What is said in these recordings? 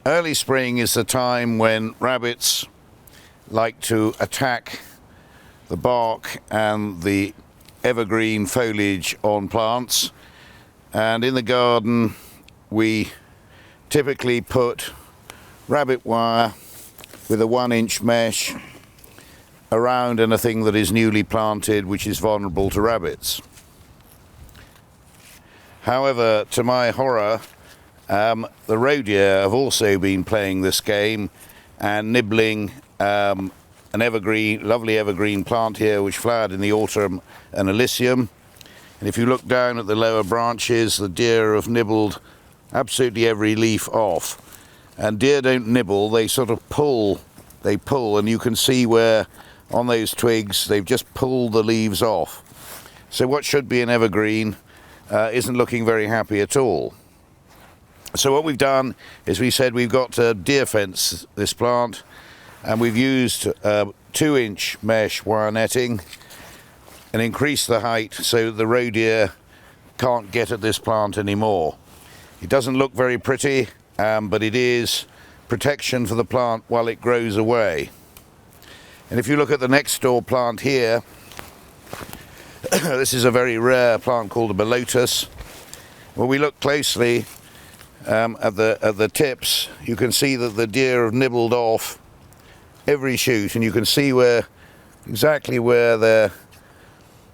Early spring is the time when rabbits like to attack the bark and the evergreen foliage on plants, and in the garden we typically put rabbit wire with a 1-inch mesh around anything that is newly planted which is vulnerable to rabbits. However, to my horror, the roe deer have also been playing this game and nibbling an lovely evergreen plant here which flowered in the autumn, an Elysium. And if you look down at the lower branches, the deer have nibbled absolutely every leaf off. And deer don't nibble, they sort of pull, and you can see where on those twigs they've just pulled the leaves off. So what should be an evergreen isn't looking very happy at all. So what we've done is we said we've got to deer fence this plant, and we've used 2-inch mesh wire netting and increased the height so the roe deer can't get at this plant anymore. It doesn't look very pretty, but it is protection for the plant while it grows away. And if you look at the next door plant here, this is a very rare plant called a Belotus. When we look closely at the tips, you can see that the deer have nibbled off every shoot, and you can see exactly where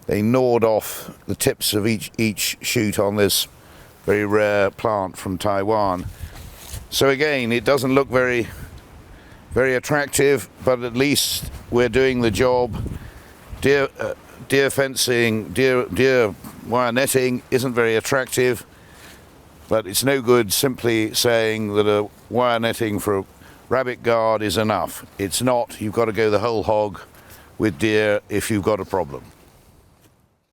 they gnawed off the tips of each shoot on this very rare plant from Taiwan. So again, it doesn't look very attractive, but at least we're doing the job. Deer fencing, deer wire netting isn't very attractive, but it's no good simply saying that a wire netting for a rabbit guard is enough. It's not. You've got to go the whole hog with deer if you've got a problem.